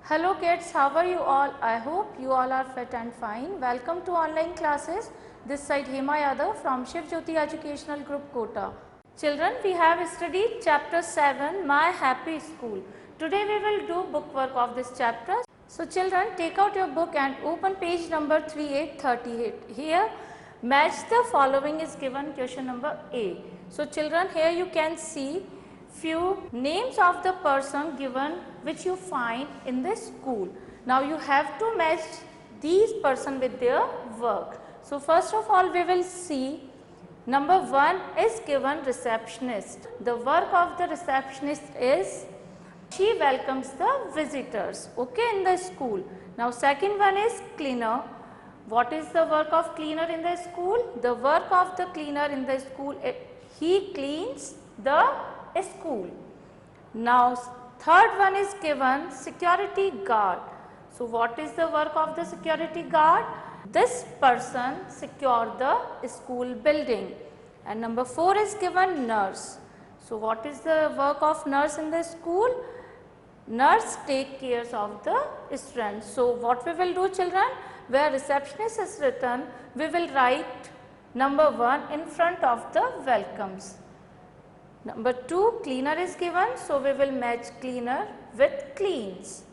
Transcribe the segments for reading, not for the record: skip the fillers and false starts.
Hello kids, how are you all? I hope you all are fit and fine. Welcome to online classes. This side Hema Yadav from Shiv Jyoti Educational Group Kota. Children, we have studied chapter 7, My Happy School. Today we will do book work of this chapter. So children, take out your book and open page number 3838. Here match the following is given question number A. So children, here you can see few names of the person given which you find in the school. Now you have to match these person with their work. So first of all we will see number 1 is given receptionist. The work of the receptionist is she welcomes the visitors, okay, in the school. Now second one is cleaner. What is the work of cleaner in the school? The work of the cleaner in the school, he cleans the school. Now third one is given security guard. So what is the work of the security guard? This person secure the school building. And number 4 is given nurse. So what is the work of nurse in the school? Nurse take care of the students. So what we will do children? Where receptionist is written, we will write number 1 in front of the welcomes. Number 2 cleaner is given, so we will match cleaner with cleans.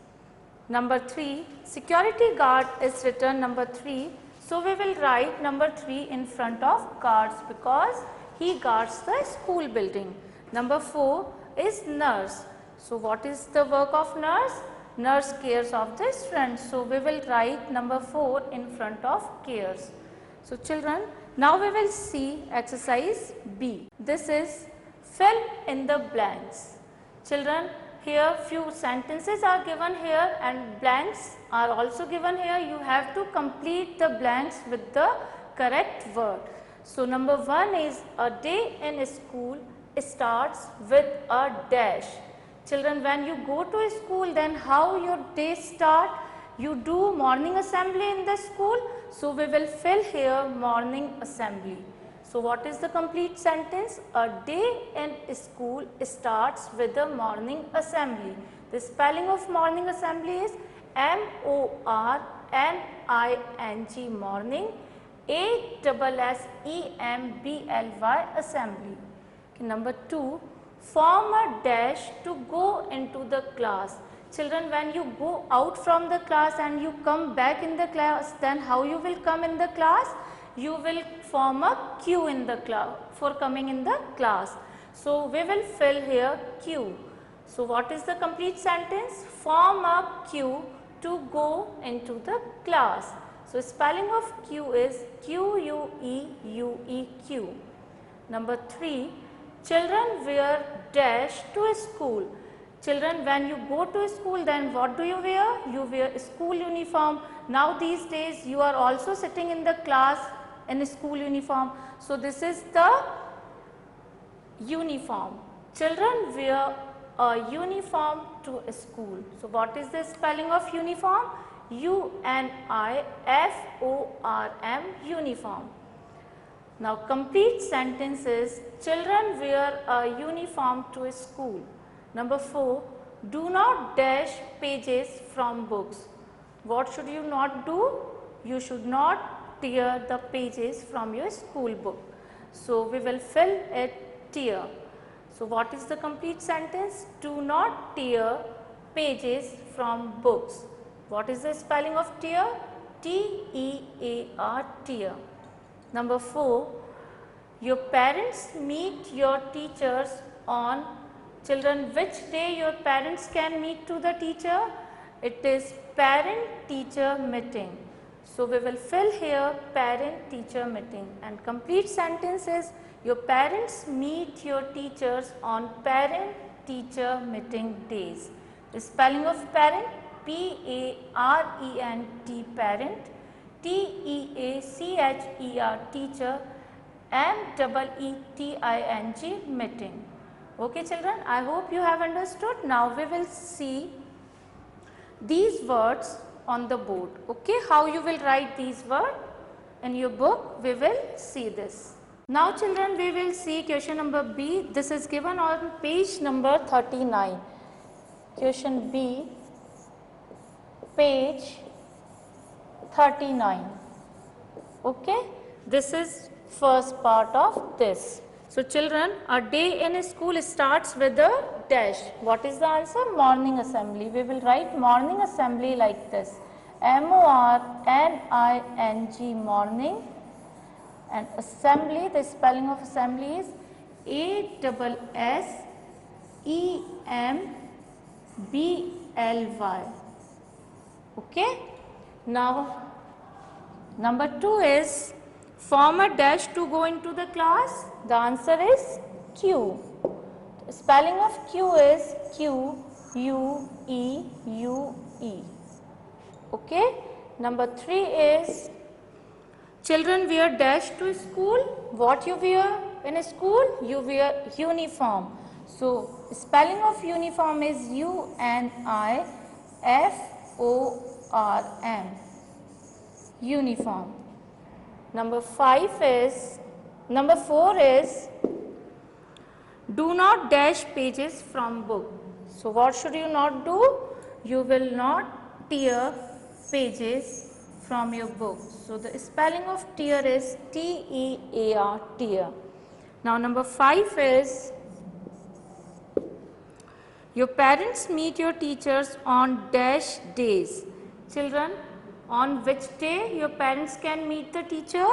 Number 3 security guard is written number 3, so we will write number 3 in front of guards because he guards the school building. Number 4 is nurse. So what is the work of nurse? Nurse cares of the students, so we will write number 4 in front of cares. So children, now we will see exercise B. This is fill in the blanks. Children, here few sentences are given here and blanks are also given here. You have to complete the blanks with the correct word. So number 1 is a day in school starts with a dash. Children, when you go to school, then how your day start? You do morning assembly in the school. So we will fill here morning assembly. So what is the complete sentence? A day in school starts with the morning assembly. The spelling of morning assembly is M-O-R-N-I-N-G morning, A-S-S-E-M-B-L-Y assembly. Okay, number 2, form a dash to go into the class. Children, when you go out from the class and you come back in the class, then how you will come in the class? You will form a queue in the class for coming in the class. So we will fill here queue. So what is the complete sentence? Form a queue to go into the class. So spelling of queue is Q-U-E-U-E-Q. Number 3, children wear dash to school. Children, when you go to school, then what do you wear? You wear school uniform. Now these days you are also sitting in the class in school uniform. So this is the uniform. Children wear a uniform to school. So what is the spelling of uniform? U-N-I-F-O-R-M, uniform. Now complete sentence is children wear a uniform to school. Number 4, do not dash pages from books. What should you not do? You should not tear the pages from your school book. So we will fill it tear. So what is the complete sentence? Do not tear pages from books. What is the spelling of tear? T-E-A-R, tear. Number 4, your parents meet your teachers on. Children, which day your parents can meet to the teacher? It is parent-teacher meeting. So we will fill here parent-teacher meeting, and complete sentence is your parents meet your teachers on parent-teacher meeting days. The spelling of parent, P-A-R-E-N-T, parent, T-E-A-C-H-E-R, teacher, M-E-E-T-I-N-G, meeting. Okay children, I hope you have understood. Now we will see these words on the board. Okay, how you will write these words in your book, we will see this. Now children, we will see question number B. This is given on page number 39. Question B, page 39. Okay, this is first part of this. So children, a day in school starts with a dash. What is the answer? Morning assembly. We will write morning assembly like this. M-O-R-N-I-N-G, morning. And assembly, the spelling of assembly is A-S-S-E-M-B-L-Y. Okay. Now, number 2 is form a dash to go into the class. The answer is Q. The spelling of Q is Q-U-E-U-E. Okay. Number 3 is children wear dash to school. What you wear in a school? You wear uniform. So, spelling of uniform is U-N-I-F-O-R-M. Uniform. Number 4 is do not dash pages from book. So, what should you not do? You will not tear pages from your book. So, the spelling of tear is T-E-A-R, tear. Now, number 5 is your parents meet your teachers on dash days. Children, on which day your parents can meet the teacher?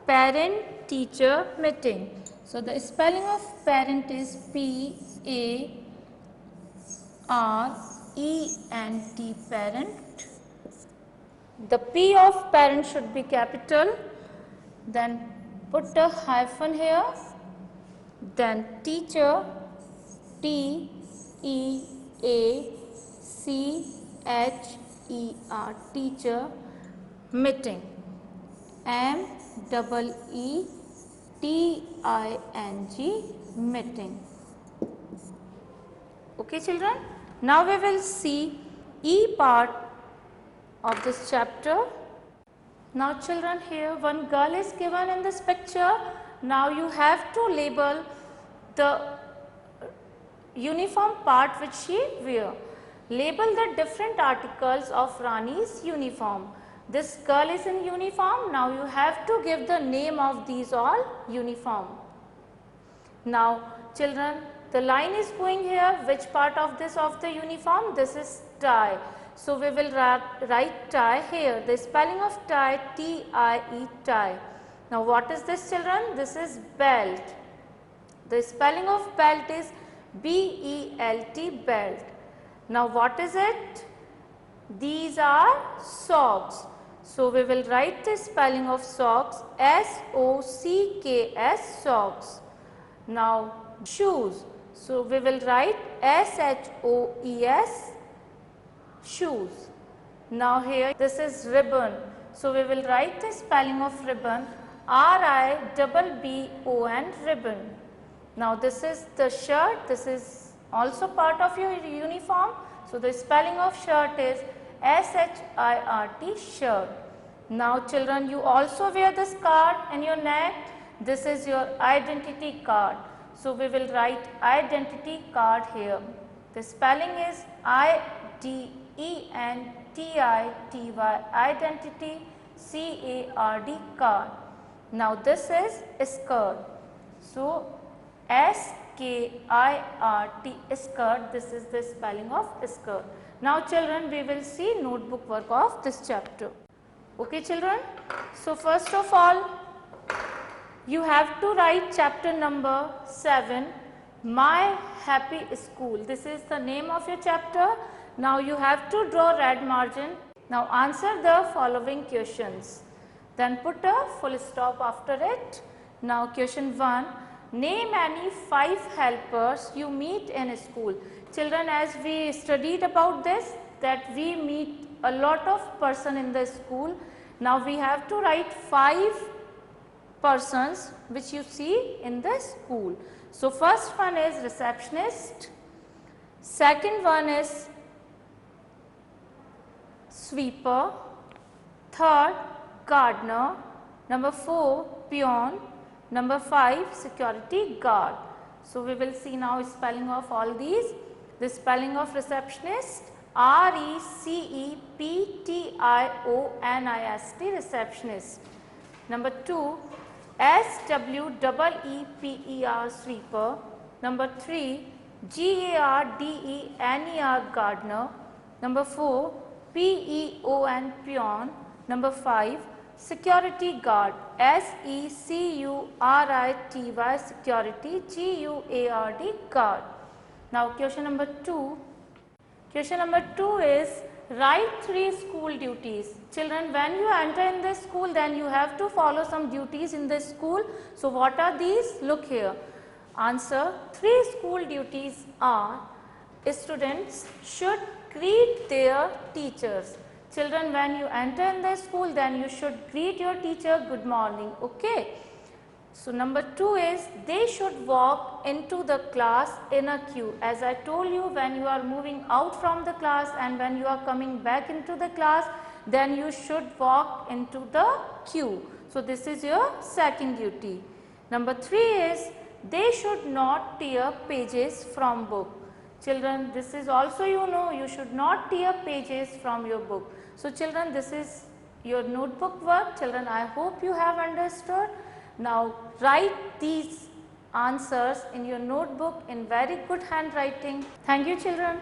Parent-teacher meeting. So, the spelling of parent is P-A-R-E-N-T, parent. The P of parent should be capital, then put a hyphen here, then teacher, T-E-A-C-H-E-R, teacher, meeting, M-E-E-T-I-N-G, meeting. Okay children, now we will see E part of this chapter. Now children, here one girl is given in this picture. Now you have to label the uniform part which she wear. Label the different articles of Rani's uniform. This girl is in uniform. Now you have to give the name of these all uniform. Now children, the line is going here. Which part of this of the uniform? This is tie. So, we will write tie here. The spelling of tie, T-I-E, tie. Now, what is this children? This is belt. The spelling of belt is B-E-L-T, belt. Now, what is it? These are socks. So, we will write the spelling of socks, S-O-C-K-S, socks. Now, shoes. So, we will write S-H-O-E-S, shoes. Now here this is ribbon. So we will write the spelling of ribbon, R-I-B-B-O-N, ribbon. Now this is the shirt. This is also part of your uniform. So the spelling of shirt is S-H-I-R-T, shirt. Now children, you also wear this card in your neck. This is your identity card. So we will write identity card here. The spelling is I-D-E-N-T-I-T-Y, identity, C-A-R-D, card. Now this is skirt. So S-K-I-R-T, skirt, this is the spelling of skirt. Now children, we will see notebook work of this chapter. Okay children, so first of all, you have to write chapter number 7, My Happy School. This is the name of your chapter. Now you have to draw red margin. Now answer the following questions. Then put a full stop after it. Now question 1, name any 5 helpers you meet in school. Children, as we studied about this, that we meet a lot of person in the school. Now we have to write 5 persons which you see in the school. So first one is receptionist, second one is sweeper, third gardener, number 4 peon, number 5 security guard. So we will see now spelling of all these. The spelling of receptionist, receptionist, receptionist. Number 2, sweeper, sweeper. Number 3, gardener, gardener. Number 4, peon, peon. Number 5, security guard, security, security, guard. Now question number 2. Question number 2 is write 3 school duties. Children, when you enter in the school, then you have to follow some duties in the school. So what are these? Look here. Answer: 3 school duties are: students should greet their teachers. Children, when you enter in the school, then you should greet your teacher good morning. Okay. So number 2 is they should walk into the class in a queue. As I told you, when you are moving out from the class and when you are coming back into the class, then you should walk into the queue. So this is your second duty. Number 3 is they should not tear pages from book. Children, this is also you should not tear pages from your book. So children, this is your notebook work. Children, I hope you have understood. Now write these answers in your notebook in very good handwriting. Thank you children.